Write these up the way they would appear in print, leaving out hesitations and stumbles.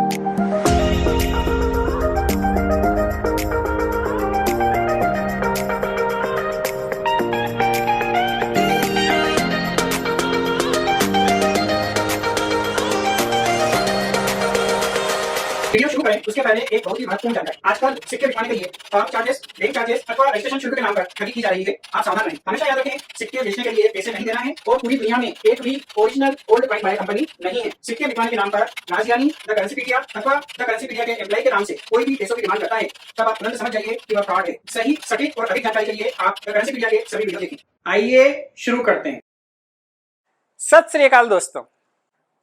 Video शुरू करें उसके पहले एक बहुत ही महत्वपूर्ण जानकारी। आजकल सिक्के बिकवाने के लिए पार्क चार्जेस, बैंक चार्जेस अथवा रजिस्ट्रेशन शुल्क के नाम पर ठगी की जा रही है। आप सावधान रहें। हमेशा याद रखें, सिक्के बेचने के लिए पैसे नहीं देना है और पूरी दुनिया में एक भी original old coin by company नहीं है। सिक्के बिकवाने के नाम पर राजज्ञानी, द करेंसीपीडिया अथवा द करेंसीपीडिया के एम्प्लॉय के नाम से कोई भी पैसों की डिमांड करता है, तब आप तुरंत समझ जाइए कि वह फ्रॉड है। सही, सटीक और अधिक जानकारी के लिए आप द करेंसीपीडिया के सभी वीडियो देखें। आइए शुरू करते हैं। सत श्री अकाल दोस्तों,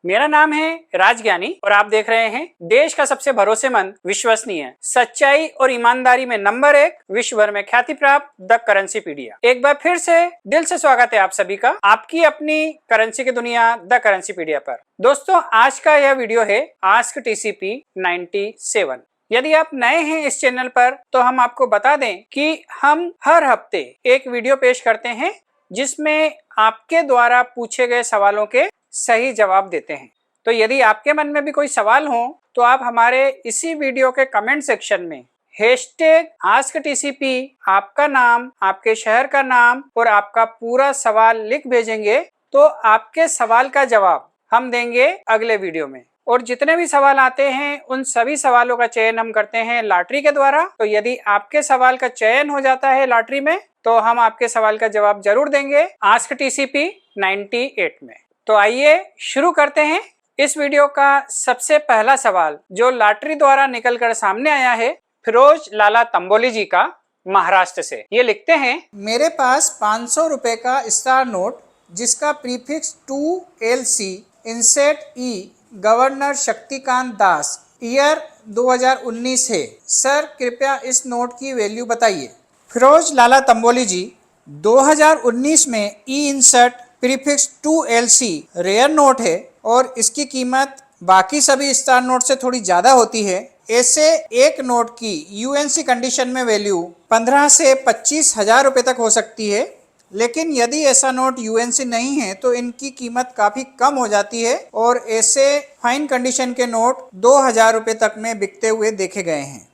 मेरा नाम है राजज्ञानी और आप देख रहे हैं देश का सबसे भरोसेमंद, विश्वसनीय, सच्चाई और ईमानदारी में नंबर 1, विश्व भर में ख्याति प्राप्त द करेंसीपीडिया। एक बार फिर से दिल से स्वागत है आप सभी का आपकी अपनी करेंसी की दुनिया द करेंसीपीडिया पर। दोस्तों, आज का यह वीडियो है आस्क टीसीपी 97। यदि आप नए हैं इस चैनल पर तो हम आपको बता दें कि हम हर हफ्ते एक वीडियो पेश करते हैं जिसमें आपके द्वारा पूछे गए सवालों के सही जवाब देते हैं। तो यदि आपके मन में भी कोई सवाल हो तो आप हमारे इसी वीडियो के कमेंट सेक्शन में #AskTCP आपका नाम, आपके शहर का नाम और आपका पूरा सवाल लिख भेजेंगे तो आपके सवाल का जवाब हम देंगे अगले वीडियो में। और जितने भी सवाल आते हैं उन सभी सवालों का चयन हम करते हैं लॉटरी के द्वारा। तो यदि आपके सवाल का चयन हो जाता है लॉटरी में तो हम आपके सवाल का जवाब जरूर देंगे आस्क टीसीपी 98 में। तो आइए शुरू करते हैं। इस वीडियो का सबसे पहला सवाल जो लॉटरी द्वारा निकलकर सामने आया है फिरोज लाला तंबोली जी का, महाराष्ट्र से। ये लिखते हैं, मेरे पास 500 रुपए का स्टार नोट जिसका प्रीफिक्स 2LC इंसेट ई गवर्नर शक्तिकांत दास ईयर 2019 है। सर कृपया इस नोट की वैल्यू बताइए। फिरोज लाला तंबोली जी, 2019 में E insert prefix 2LC rare note है और इसकी कीमत बाकी सभी स्टार नोट से थोड़ी ज़्यादा होती है। ऐसे एक नोट की यूएनसी कंडीशन में वैल्यू 15 से 25 हजार रुपये तक हो सकती है, लेकिन यदि ऐसा नोट यूएनसी नहीं है तो इनकी कीमत काफ़ी कम हो जाती है और ऐसे फाइन कंडीशन के नोट 2000 रुपये तक में बिकते हुए देखे गए हैं।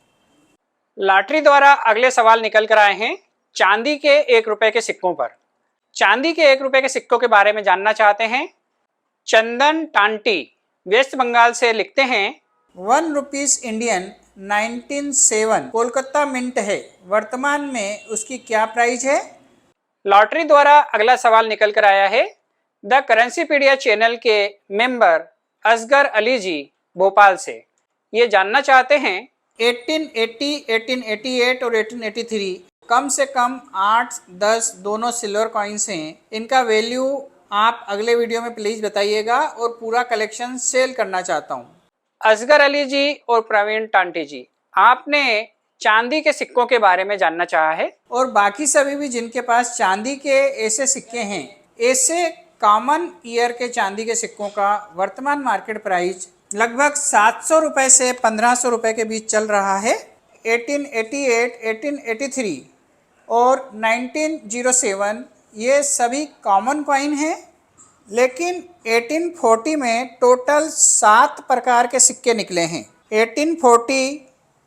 लॉटरी द्वारा अगले सवाल निकल कर आए हैं चांदी के 1 रुपए के सिक्कों पर। चांदी के 1 रुपए के सिक्कों के बारे में जानना चाहते हैं। चंदन टांटी वेस्ट बंगाल से लिखते हैं, 1 रुपीस इंडियन 1907 कोलकाता मिंट है। वर्तमान में उसकी क्या प्राइस है? लॉटरी द्वारा अगला सवाल निकल कर आया है द करेंसीपीडिया चैनल के मेंबर असगर अली जी भोपाल से। ये जानना चाहते हैं 1880, 1888 और 1883 कम से कम 8-10 दोनों सिल्वर कॉइन्स हैं। इनका वैल्यू आप अगले वीडियो में प्लीज़ बताइएगा और पूरा कलेक्शन सेल करना चाहता हूँ। असगर अली जी और प्रवीण टांटी जी, आपने चांदी के सिक्कों के बारे में जानना चाहा है। और बाकी सभी भी जिनके पास चांदी के ऐसे सिक्के हैं, ऐसे कॉमन ईयर के चांदी के सिक्कों का वर्तमान मार्केट प्राइस लगभग 700 रुपये से 1500 रुपये के बीच चल रहा है। 1888, 1883 और 1907 ये सभी कॉमन कॉइन हैं, लेकिन 1840 में टोटल 7 प्रकार के सिक्के निकले हैं। 1840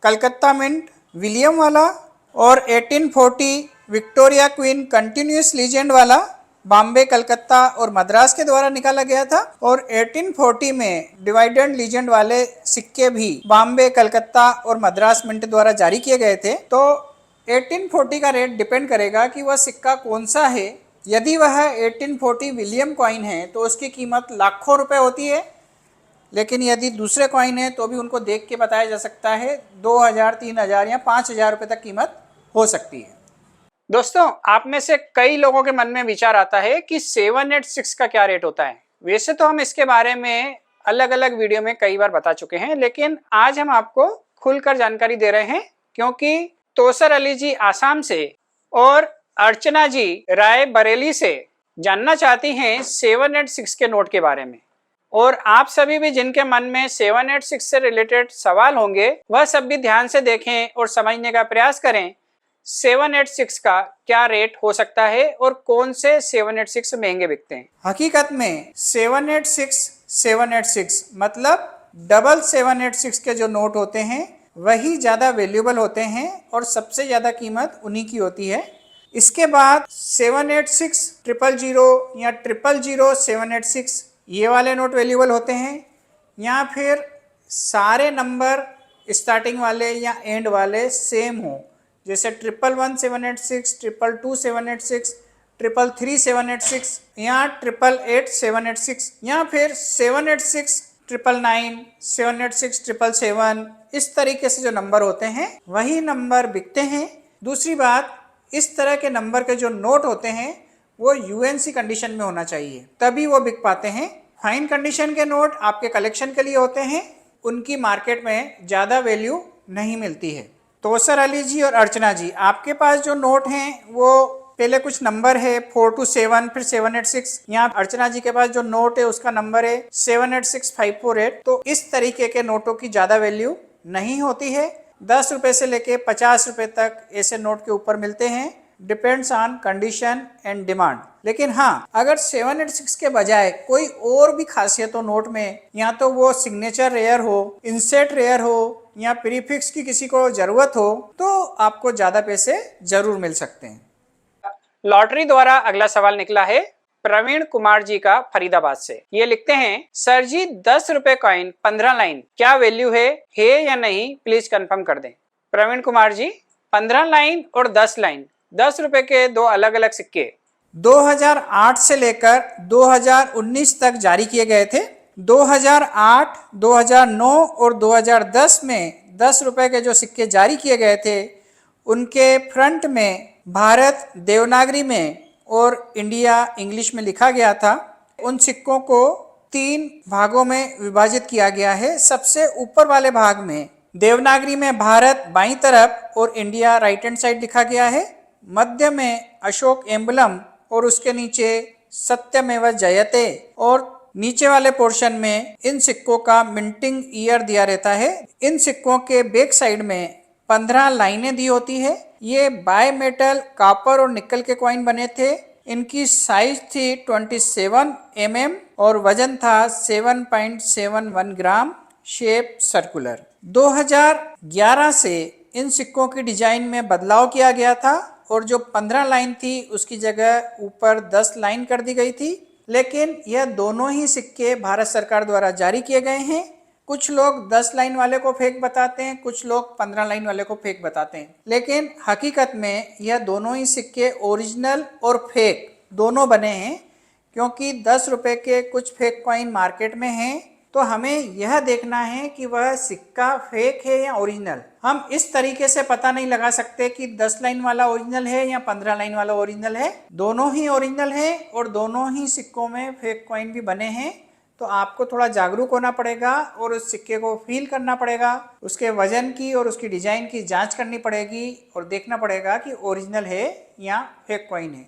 कलकत्ता मिंट विलियम वाला और 1840 विक्टोरिया क्वीन कंटिन्यूस लीजेंड वाला बॉम्बे, कलकत्ता और मद्रास के द्वारा निकाला गया था। और 1840 में डिवाइडेंड लीजेंड वाले सिक्के भी बॉम्बे, कलकत्ता और मद्रास मिंट द्वारा जारी किए गए थे। तो 1840 का रेट डिपेंड करेगा कि वह सिक्का कौन सा है। यदि वह 1840 विलियम कॉइन है तो उसकी कीमत लाखों रुपए होती है, लेकिन यदि दूसरे कॉइन है तो भी उनको देख के बताया जा सकता है 2000, 3000 या 5000 रुपये तक कीमत हो सकती है। दोस्तों, आप में से कई लोगों के मन में विचार आता है कि 786 का क्या रेट होता है। वैसे तो हम इसके बारे में अलग अलग वीडियो में कई बार बता चुके हैं, लेकिन आज हम आपको खुलकर जानकारी दे रहे हैं क्योंकि तोसर अली जी आसाम से और अर्चना जी राय बरेली से जानना चाहती हैं 786 के नोट के बारे में। और आप सभी भी जिनके मन में 786 से रिलेटेड सवाल होंगे वह सब भी ध्यान से देखें और समझने का प्रयास करें 786 का क्या रेट हो सकता है और कौन से 786 महंगे बिकते हैं। हकीकत में 786 मतलब 786 के जो नोट होते हैं वही ज़्यादा वैल्यूएबल होते हैं और सबसे ज़्यादा कीमत उन्हीं की होती है। इसके बाद 786 000 या 000 786 ये वाले नोट वैल्यूएबल होते हैं, या फिर सारे नंबर स्टार्टिंग वाले या एंड वाले सेम हो, जैसे 111786, 222786, 333 या 888786, या फिर 786 999, 786 777, इस तरीके से जो नंबर होते हैं वही नंबर बिकते हैं। दूसरी बात, इस तरह के नंबर के जो नोट होते हैं वो यूएनसी कंडीशन में होना चाहिए, तभी वो बिक पाते हैं। फाइन कंडीशन के नोट आपके कलेक्शन के लिए होते हैं, उनकी मार्केट में ज़्यादा वैल्यू नहीं मिलती है। तोसर अली जी और अर्चना जी, आपके पास जो नोट हैं वो पहले कुछ नंबर है 427 फिर 786, यहाँ अर्चना जी के पास जो नोट है उसका नंबर है 786548। तो इस तरीके के नोटों की ज़्यादा वैल्यू नहीं होती है। 10 रुपये से लेके 50 रुपये तक ऐसे नोट के ऊपर मिलते हैं, depends on condition and demand. लेकिन हाँ, अगर 786 के बजाय कोई और भी खासियत हो नोट में, या तो वो सिग्नेचर रेयर हो, इंसेट रेयर हो, या प्रीफिक्स की किसी को जरूरत हो, तो आपको ज्यादा पैसे जरूर मिल सकते हैं। लॉटरी द्वारा अगला सवाल निकला है प्रवीण कुमार जी का फरीदाबाद से। ये लिखते हैं, सर जी 10 रुपए कॉइन 15 लाइन क्या वैल्यू है या नहीं, प्लीज कंफर्म कर दें। प्रवीण कुमार जी, 15 लाइन और 10 लाइन 10 रुपए के दो अलग अलग सिक्के 2008 से लेकर 2019 तक जारी किए गए थे। 2008, 2009 और 2010 में 10 रुपए के जो सिक्के जारी किए गए थे उनके फ्रंट में भारत देवनागरी में और इंडिया इंग्लिश में लिखा गया था। उन सिक्कों को 3 भागों में विभाजित किया गया है। सबसे ऊपर वाले भाग में देवनागरी में भारत बाईं तरफ और इंडिया राइट हैंड साइड लिखा गया है। मध्य में अशोक एम्बलम और उसके नीचे सत्यमेव जयते, और नीचे वाले पोर्शन में इन सिक्कों का मिंटिंग ईयर दिया रहता है। इन सिक्कों के बैक साइड में 15 लाइनें दी होती है। ये बाय मेटल कॉपर और निकल के कॉइन बने थे। इनकी साइज थी 27 mm और वजन था 7.71 ग्राम, शेप सर्कुलर। 2011 से इन सिक्कों की डिजाइन में बदलाव किया गया था और जो 15 लाइन थी उसकी जगह ऊपर 10 लाइन कर दी गई थी। लेकिन यह दोनों ही सिक्के भारत सरकार द्वारा जारी किए गए हैं। कुछ लोग 10 लाइन वाले को फेक बताते हैं, कुछ लोग 15 लाइन वाले को फेक बताते हैं, लेकिन हकीकत में यह दोनों ही सिक्के ओरिजिनल और फेक दोनों बने हैं। क्योंकि 10 रुपए के कुछ फेक कॉइन मार्केट में हैं, तो हमें यह देखना है कि वह सिक्का फेक है या ओरिजिनल। हम इस तरीके से पता नहीं लगा सकते कि 10 लाइन वाला ओरिजिनल है या 15 लाइन वाला ओरिजिनल है। दोनों ही ओरिजिनल है और दोनों ही सिक्कों में फेक कॉइन भी बने हैं। तो आपको थोड़ा जागरूक होना पड़ेगा और उस सिक्के को फील करना पड़ेगा, उसके वजन की और उसकी डिजाइन की जांच करनी पड़ेगी और देखना पड़ेगा कि ओरिजिनल है या फेक कॉइन है।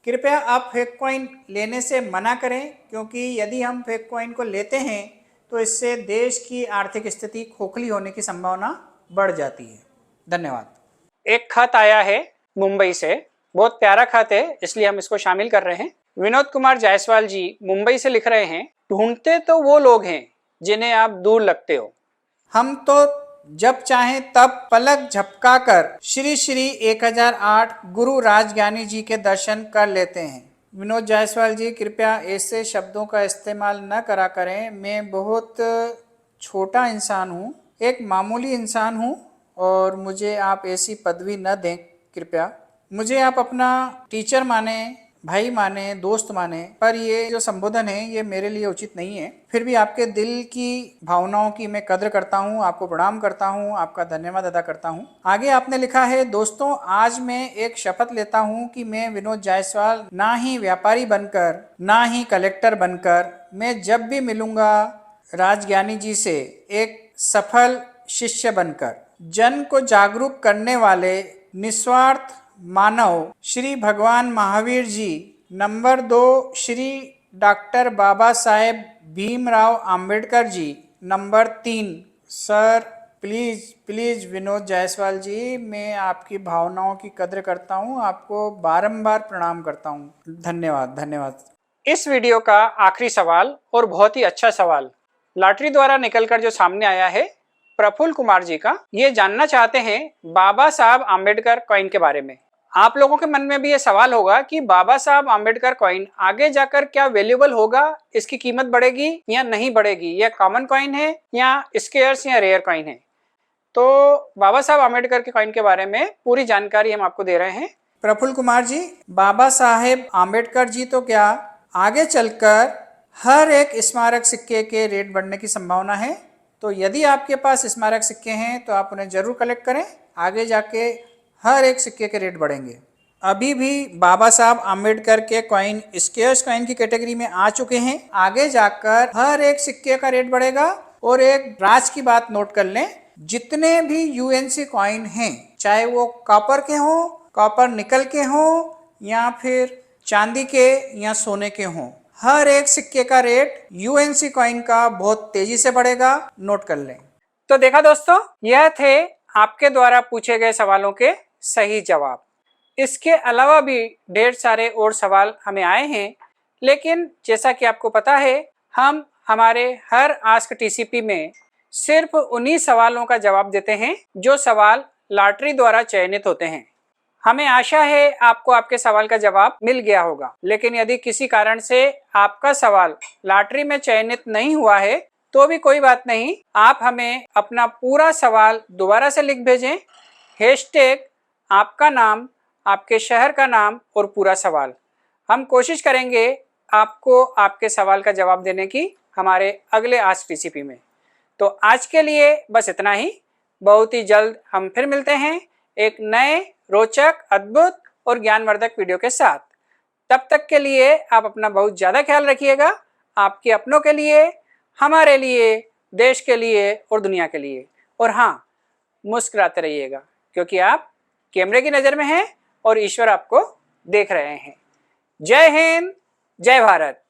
कृपया आप फेक कॉइन लेने से मना करें, क्योंकि यदि हम फेक कॉइन को लेते हैं तो इससे देश की आर्थिक स्थिति खोखली होने की संभावना बढ़ जाती है। धन्यवाद। एक खत आया है मुंबई से, बहुत प्यारा खत है, इसलिए हम इसको शामिल कर रहे हैं। विनोद कुमार जायसवाल जी मुंबई से लिख रहे हैं, ढूंढते तो वो लोग हैं जिन्हें आप दूर लगते हो। हम तो जब चाहें तब पलक झपकाकर श्री श्री 1008 गुरु राजज्ञानी जी के दर्शन कर लेते हैं। विनोद जायसवाल जी, कृपया ऐसे शब्दों का इस्तेमाल न करा करें। मैं बहुत छोटा इंसान हूँ, एक मामूली इंसान हूँ, और मुझे आप ऐसी पदवी न दें। कृपया मुझे आप अपना टीचर माने, भाई माने, दोस्त माने, पर ये जो संबोधन है ये मेरे लिए उचित नहीं है। फिर भी आपके दिल की भावनाओं की मैं कद्र करता हूँ, आपको प्रणाम करता हूँ, आपका धन्यवाद अदा करता हूँ। आगे आपने लिखा है, दोस्तों आज मैं एक शपथ लेता हूँ कि मैं विनोद जायसवाल ना ही व्यापारी बनकर ना ही कलेक्टर बनकर, मैं जब भी मिलूंगा राजज्ञानी जी से एक सफल शिष्य बनकर, जन को जागरूक करने वाले निस्वार्थ मानव Shri Bhagwan Mahavir ji, number 2 Shri doctor Baba Saheb Bhimrao Ambedkar ji, number 3 sir please Vinod Jaiswal ji, मैं आपकी भावनाओं की कद्र करता हूँ, आपको बारंबार प्रणाम करता हूँ। धन्यवाद। इस वीडियो का आखिरी सवाल और बहुत ही अच्छा सवाल लॉटरी द्वारा निकलकर जो सामने आया है प्रफुल्ल कुमार जी का, ये जानना चाहते हैं बाबा साहब आम्बेडकर कॉइन के बारे में। आप लोगों के मन में भी ये सवाल होगा कि बाबा साहब आम्बेडकर कॉइन आगे जाकर क्या वैल्यूएबल होगा, इसकी कीमत बढ़ेगी या नहीं बढ़ेगी, यह कॉमन कॉइन है या स्केयर्स या रेयर कॉइन है। तो बाबा साहब आम्बेडकर के कॉइन के बारे में पूरी जानकारी हम आपको दे रहे हैं। प्रफुल्ल कुमार जी, बाबा साहेब आम्बेडकर जी तो क्या आगे चलकर हर एक स्मारक सिक्के के रेट बढ़ने की संभावना है। तो यदि आपके पास स्मारक सिक्के हैं तो आप उन्हें जरूर कलेक्ट करें, आगे जाके हर एक सिक्के के रेट बढ़ेंगे। अभी भी बाबा साहब आम्बेडकर के कॉइन स्केयर्स कॉइन की कैटेगरी में आ चुके हैं, आगे जाकर हर एक सिक्के का रेट बढ़ेगा। और एक राज की बात नोट कर लें, जितने भी यूएनसी कॉइन हैं, चाहे वो कॉपर के हों, कॉपर निकल के हों या फिर चांदी के या सोने के हों, हर एक सिक्के का रेट यूएनसी कॉइन का बहुत तेजी से बढ़ेगा, नोट कर लें। तो देखा दोस्तों, यह थे आपके द्वारा पूछे गए सवालों के सही जवाब। इसके अलावा भी ढेर सारे और सवाल हमें आए हैं, लेकिन जैसा कि आपको पता है, हम हमारे हर आस्क टीसीपी में सिर्फ उन्हीं सवालों का जवाब देते हैं जो सवाल लॉटरी द्वारा चयनित होते हैं। हमें आशा है आपको आपके सवाल का जवाब मिल गया होगा, लेकिन यदि किसी कारण से आपका सवाल लॉटरी में चयनित नहीं हुआ है तो भी कोई बात नहीं, आप हमें अपना पूरा सवाल दोबारा से लिख भेजें। हैशटैग आपका नाम, आपके शहर का नाम और पूरा सवाल। हम कोशिश करेंगे आपको आपके सवाल का जवाब देने की हमारे अगले आस्क टीसीपी में। तो आज के लिए बस इतना ही। बहुत ही जल्द हम फिर मिलते हैं एक नए रोचक, अद्भुत और ज्ञानवर्धक वीडियो के साथ। तब तक के लिए आप अपना बहुत ज़्यादा ख्याल रखिएगा, आपके अपनों के लिए, हमारे लिए, देश के लिए और दुनिया के लिए। और हाँ, मुस्कुराते रहिएगा, क्योंकि आप कैमरे की नज़र में हैं और ईश्वर आपको देख रहे हैं। जय हिंद, जय भारत।